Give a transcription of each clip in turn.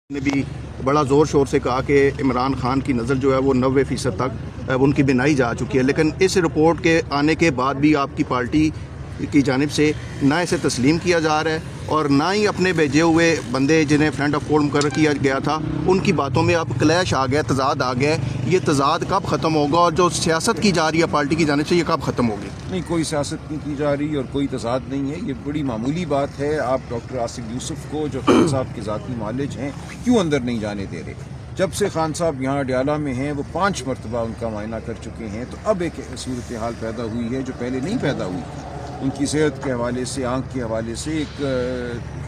نے بھی بڑا زور شور سے کہا کہ عمران خان کی نظر جو ہے وہ 90% تک ان کی بنائی جا چکی ہے، لیکن اس رپورٹ کے آنے کے بعد بھی آپ کی پارٹی کی جانب سے نہ اسے تسلیم کیا جا رہا ہے اور نہ ہی اپنے بھیجے ہوئے بندے جنہیں فرینڈ آف کورٹ مقرر کیا گیا تھا ان کی باتوں میں اب کلیش آ گیا، تضاد آ گیا ہے۔ یہ تضاد کب ختم ہوگا اور جو سیاست کی جا رہی ہے پارٹی کی جانب سے یہ کب ختم ہوگی؟ نہیں، کوئی سیاست نہیں کی جا رہی اور کوئی تضاد نہیں ہے، یہ بڑی معمولی بات ہے۔ آپ ڈاکٹر عاصم یوسف کو جو خان صاحب کے ذاتی معالج ہیں کیوں اندر نہیں جانے دے رہے؟ جب سے خان صاحب یہاں اڈیالہ میں ہیں وہ 5 مرتبہ ان کا معائنہ کر چکے ہیں، تو اب ایک صورتحال پیدا ہوئی ہے جو پہلے نہیں پیدا ہوئی تھی۔ ان کی صحت کے حوالے سے، آنکھ کے حوالے سے ایک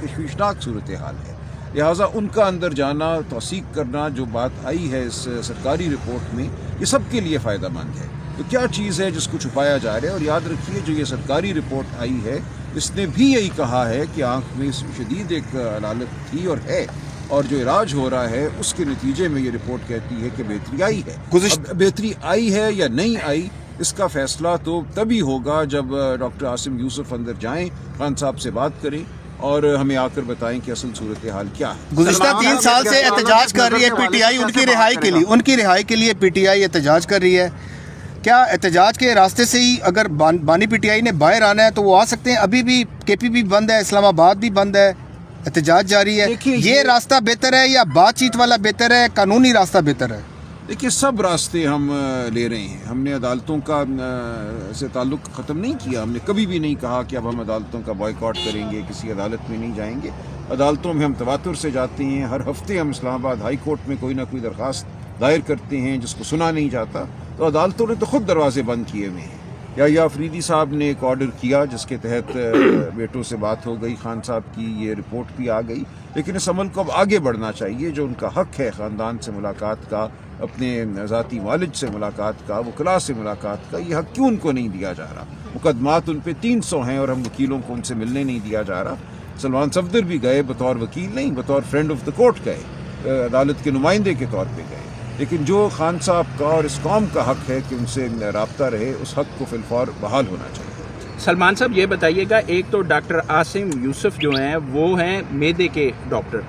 تشویشناک صورتحال ہے، لہٰذا ان کا اندر جانا، توثیق کرنا جو بات آئی ہے اس سرکاری رپورٹ میں، یہ سب کے لیے فائدہ مند ہے۔ تو کیا چیز ہے جس کو چھپایا جا رہا ہے؟ اور یاد رکھیے جو یہ سرکاری رپورٹ آئی ہے اس نے بھی یہی کہا ہے کہ آنکھ میں شدید ایک علالت تھی اور ہے، اور جو علاج ہو رہا ہے اس کے نتیجے میں یہ رپورٹ کہتی ہے کہ بہتری آئی ہے۔ اب بہتری آئی ہے یا نہیں آئی اس کا فیصلہ تو تبھی ہوگا جب ڈاکٹر عاصم یوسف اندر جائیں، خان صاحب سے بات کریں اور ہمیں آ کر بتائیں کہ اصل صورتحال کیا ہے۔ گزشتہ 3 سال سے احتجاج کر رہی ہے پی ٹی آئی ان کی رہائی کے لیے پی ٹی آئی احتجاج کر رہی ہے۔ کیا احتجاج کے راستے سے ہی اگر بانی پی ٹی آئی نے باہر آنا ہے تو وہ آ سکتے ہیں؟ ابھی بھی کے پی بھی بند ہے، اسلام آباد بھی بند ہے، احتجاج جاری ہے۔ یہ راستہ بہتر ہے یا بات چیت والا بہتر ہے، قانونی راستہ بہتر ہے؟ دیکھیے، سب راستے ہم لے رہے ہیں۔ ہم نے عدالتوں کا سے تعلق ختم نہیں کیا، ہم نے کبھی بھی نہیں کہا کہ اب ہم عدالتوں کا بائیکاٹ کریں گے، کسی عدالت میں نہیں جائیں گے۔ عدالتوں میں ہم تواتر سے جاتے ہیں، ہر ہفتے ہم اسلام آباد ہائی کورٹ میں کوئی نہ کوئی درخواست دائر کرتے ہیں جس کو سنا نہیں جاتا، تو عدالتوں نے تو خود دروازے بند کیے ہوئے ہیں۔ یا افریدی صاحب نے ایک آرڈر کیا جس کے تحت بیٹوں سے بات ہو گئی، خان صاحب کی یہ رپورٹ بھی آ گئی، لیکن اس عمل کو اب آگے بڑھنا چاہیے۔ جو ان کا حق ہے خاندان سے ملاقات کا، اپنے ذاتی والد سے ملاقات کا، وکلاء سے ملاقات کا، یہ حق کیوں ان کو نہیں دیا جا رہا؟ مقدمات ان پہ 300 ہیں اور ہم وکیلوں کو ان سے ملنے نہیں دیا جا رہا۔ سلمان صفدر بھی گئے، بطور وکیل نہیں، بطور فرینڈ آف دا کورٹ گئے، عدالت کے نمائندے کے طور پہ گئے، لیکن جو خان صاحب کا اور اس قوم کا حق ہے کہ ان سے رابطہ رہے، اس حق کو فی الفور بحال ہونا چاہیے۔ سلمان صاحب یہ بتائیے گا، ایک تو ڈاکٹر عاصم یوسف جو ہیں وہ ہیں معدے کے ڈاکٹر،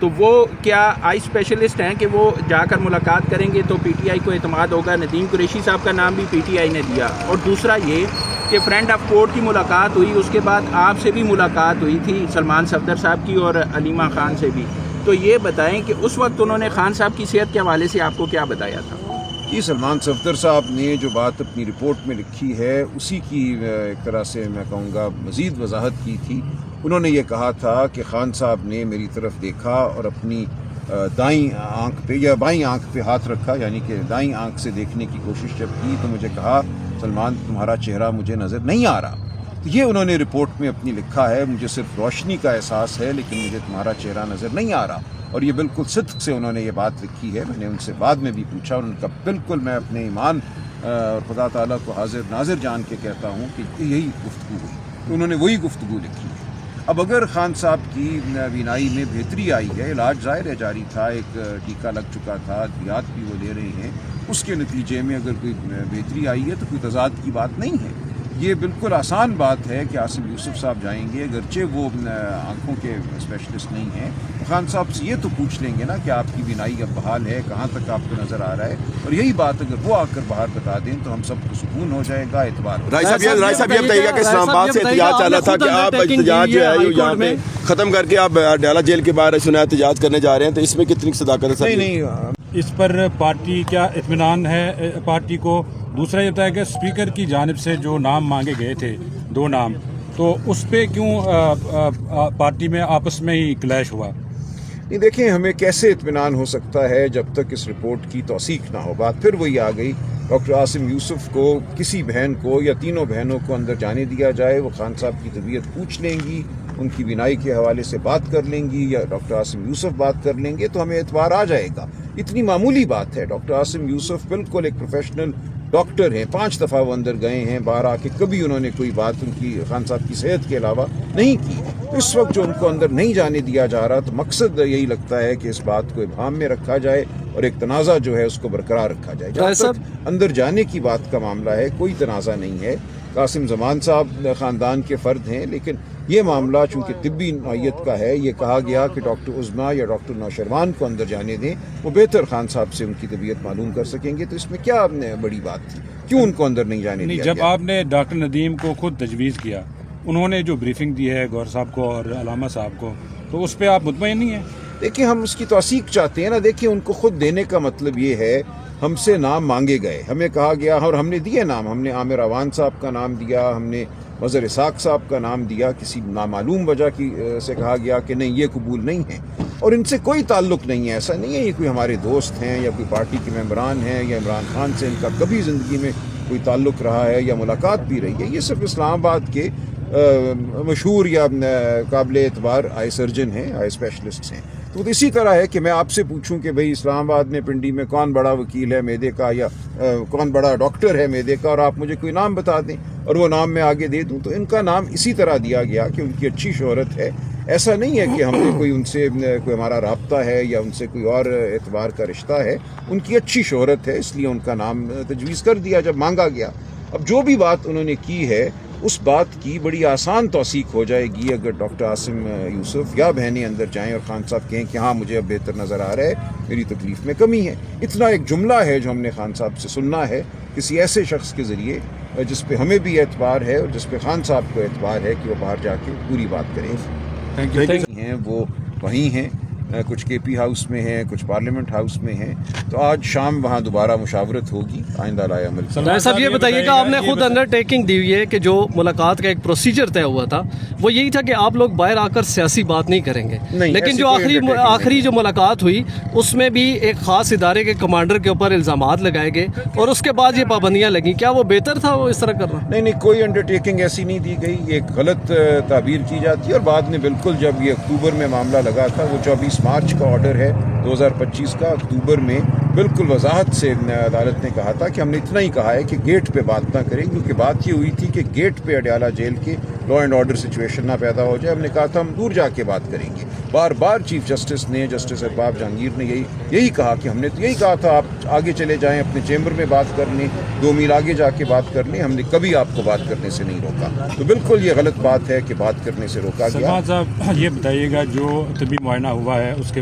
تو وہ کیا آئی اسپیشلسٹ ہیں کہ وہ جا کر ملاقات کریں گے تو پی ٹی آئی کو اعتماد ہوگا؟ ندیم قریشی صاحب کا نام بھی پی ٹی آئی نے دیا، اور دوسرا یہ کہ فرینڈ آف کورٹ کی ملاقات ہوئی، اس کے بعد آپ سے بھی ملاقات ہوئی تھی، سلمان صفدر صاحب کی اور علیمہ خان سے بھی، تو یہ بتائیں کہ اس وقت انہوں نے خان صاحب کی صحت کے حوالے سے آپ کو کیا بتایا تھا؟ یہ سلمان صفدر صاحب نے جو بات اپنی رپورٹ میں لکھی ہے اسی کی ایک طرح سے میں کہوں گا مزید وضاحت کی تھی۔ انہوں نے یہ کہا تھا کہ خان صاحب نے میری طرف دیکھا اور اپنی دائیں آنکھ پہ یا بائیں آنکھ پہ ہاتھ رکھا، یعنی کہ دائیں آنکھ سے دیکھنے کی کوشش جب کی تو مجھے کہا، سلمان تمہارا چہرہ مجھے نظر نہیں آ رہا۔ تو یہ انہوں نے رپورٹ میں اپنی لکھا ہے، مجھے صرف روشنی کا احساس ہے لیکن مجھے تمہارا چہرہ نظر نہیں آ رہا، اور یہ بالکل صدق سے انہوں نے یہ بات لکھی ہے۔ میں نے ان سے بعد میں بھی پوچھا، ان کا بالکل میں اپنے ایمان اور خدا تعالیٰ کو حاضر ناظر جان کے کہتا ہوں کہ یہی گفتگو ہوئی، انہوں نے وہی گفتگو لکھی ہے۔ اب اگر خان صاحب کی بینائی میں بہتری آئی ہے، علاج ظاہر ہے جاری تھا، ایک ٹیکہ لگ چکا تھا، ادویات بھی وہ لے رہے ہیں، اس کے نتیجے میں اگر کوئی بہتری آئی ہے تو کوئی تضاد کی بات نہیں ہے۔ یہ بالکل آسان بات ہے کہ عاصم یوسف صاحب جائیں گے، اگرچہ وہ آنکھوں کے اسپیشلسٹ نہیں ہیں، خان صاحب سے یہ تو پوچھ لیں گے نا کہ آپ کی بینائی اب بحال ہے، کہاں تک آپ کو نظر آ رہا ہے، اور یہی بات اگر وہ آ کر باہر بتا دیں تو ہم سب کو سکون ہو جائے گا، اعتبار ہو جائے گا۔ رائے صاحب یہ بتائیے گا کہ اسلام آباد سے احتجاج چل رہا تھا کہ آپ احتجاج جو ہے یہاں پہ ختم کر کے آپ اڈیالہ جیل کے باہر سنا احتجاج کرنے جا رہے ہیں، تو اس میں کتنی صداقت ہے؟ نہیں، اس پر پارٹی کیا اطمینان ہے پارٹی کو؟ دوسرا یہ بتایا کہ اسپیکر کی جانب سے جو نام مانگے گئے تھے 2 نام، تو اس پہ کیوں پارٹی میں آپس میں ہی کلیش ہوا؟ نہیں، دیکھیں ہمیں کیسے اطمینان ہو سکتا ہے جب تک اس رپورٹ کی توثیق نہ ہو؟ بات پھر وہی آ گئی، ڈاکٹر عاصم یوسف کو کسی بہن کو یا تینوں بہنوں کو اندر جانے دیا جائے، وہ خان صاحب کی طبیعت پوچھ لیں گی، ان کی بینائی کے حوالے سے بات کر لیں گی، یا ڈاکٹر عاصم یوسف بات کر لیں گے تو ہمیں اعتبار آ جائے گا۔ اتنی معمولی بات ہے۔ ڈاکٹر عاصم یوسف بالکل ایک پروفیشنل ڈاکٹر ہیں، 5 دفعہ وہ اندر گئے ہیں، باہر آ کے کبھی انہوں نے کوئی بات ان کی خان صاحب کی صحت کے علاوہ نہیں کی۔ اس وقت جو ان کو اندر نہیں جانے دیا جا رہا تو مقصد یہی لگتا ہے کہ اس بات کو ابہام میں رکھا جائے اور ایک تنازع جو ہے اس کو برقرار رکھا جائے۔ جہاں تک اندر جانے کی بات کا معاملہ ہے کوئی تنازع نہیں ہے، قاسم زمان صاحب خاندان کے فرد ہیں، لیکن یہ معاملہ چونکہ طبی نوعیت کا ہے، یہ کہا گیا کہ ڈاکٹر عظمیٰ یا ڈاکٹر نوشروان کو اندر جانے دیں، وہ بہتر خان صاحب سے ان کی طبیعت معلوم کر سکیں گے، تو اس میں کیا بڑی بات تھی؟ کیوں ان کو اندر نہیں جانے دیا جب گیا؟ آپ نے ڈاکٹر ندیم کو خود تجویز کیا، انہوں نے جو بریفنگ دی ہے گور صاحب کو اور علامہ صاحب کو، تو اس پہ آپ مطمئن نہیں ہیں؟ دیکھیں ہم اس کی توثیق چاہتے ہیں نا، دیکھیں ان کو خود دینے کا مطلب یہ ہے، ہم سے نام مانگے گئے، ہمیں کہا گیا اور ہم نے دیے نام، ہم نے عامر اوان صاحب کا نام دیا، ہم نے مظہر اسحاق صاحب کا نام دیا، کسی نامعلوم وجہ کی سے کہا گیا کہ نہیں یہ قبول نہیں ہے، اور ان سے کوئی تعلق نہیں ہے، ایسا نہیں ہے یہ کوئی ہمارے دوست ہیں یا کوئی پارٹی کے ممبران ہیں یا عمران خان سے ان کا کبھی زندگی میں کوئی تعلق رہا ہے یا ملاقات بھی رہی ہے، یہ صرف اسلام آباد کے مشہور یا قابل اعتبار آئی سرجن ہیں، آئی اسپیشلسٹ ہیں۔ تو اسی طرح ہے کہ میں آپ سے پوچھوں کہ بھئی اسلام آباد میں پنڈی میں کون بڑا وکیل ہے معدے کا یا کون بڑا ڈاکٹر ہے معدے کا، اور آپ مجھے کوئی نام بتا دیں اور وہ نام میں آگے دے دوں، تو ان کا نام اسی طرح دیا گیا کہ ان کی اچھی شہرت ہے، ایسا نہیں ہے کہ ہم نے کوئی ان سے کوئی ہمارا رابطہ ہے یا ان سے کوئی اور اعتبار کا رشتہ ہے، ان کی اچھی شہرت ہے، اس لیے ان کا نام تجویز کر دیا جب مانگا گیا۔ اب جو بھی بات انہوں نے کی ہے اس بات کی بڑی آسان توثیق ہو جائے گی اگر ڈاکٹر عاصم یوسف یا بہنیں اندر جائیں اور خان صاحب کہیں کہ ہاں مجھے اب بہتر نظر آ رہا ہے، میری تکلیف میں کمی ہے۔ اتنا ایک جملہ ہے جو ہم نے خان صاحب سے سننا ہے کسی ایسے شخص کے ذریعے جس پہ ہمیں بھی اعتبار ہے اور جس پہ خان صاحب کو اعتبار ہے کہ وہ باہر جا کے پوری بات کریں ہیں، وہ وہیں ہیں، کچھ کے پی ہاؤس میں ہیں، کچھ پارلیمنٹ ہاؤس میں ہیں، تو آج شام وہاں دوبارہ مشاورت ہوگی آئندہ رائے عمل کی۔ سلمان صاحب یہ بتائیے کہ آپ نے خود انڈر ٹیکنگ دی ہوئی ہے کہ جو ملاقات کا ایک پروسیجر طے ہوا تھا وہ یہی تھا کہ آپ لوگ باہر آ کر سیاسی بات نہیں کریں گے، لیکن جو آخری جو ملاقات ہوئی اس میں بھی ایک خاص ادارے کے کمانڈر کے اوپر الزامات لگائے گئے اور اس کے بعد یہ پابندیاں لگیں، کیا وہ بہتر تھا وہ اس طرح کرنا؟ نہیں، کوئی انڈر ٹیکنگ ایسی نہیں دی گئی، ایک غلط تعبیر کی جاتی ہے، اور بعد میں بالکل جب یہ اکتوبر میں معاملہ لگا تھا، وہ 24 مارچ کا آرڈر ہے 2025 کا، اکتوبر میں بالکل وضاحت سے عدالت نے کہا تھا کہ ہم نے اتنا ہی کہا ہے کہ گیٹ پہ بات نہ کریں، کیونکہ بات یہ ہوئی تھی کہ گیٹ پہ اڈیالہ جیل کے لا اینڈ آرڈر سچویشن نہ پیدا ہو جائے، ہم نے کہا تھا ہم دور جا کے بات کریں گے۔ بار بار چیف جسٹس نے، جسٹس ارباب جہانگیر نے یہی کہا کہ ہم نے تو یہی کہا تھا آپ آگے چلے جائیں، اپنے چیمبر میں بات کر لیں، 2 میل آگے جا کے بات کر لیں، ہم نے کبھی آپ کو بات کرنے سے نہیں روکا۔ تو بالکل یہ غلط بات ہے کہ بات کرنے سے روکا گیا۔ سلمان صاحب یہ بتائیے گا جو طبی معائنہ ہوا ہے اس کے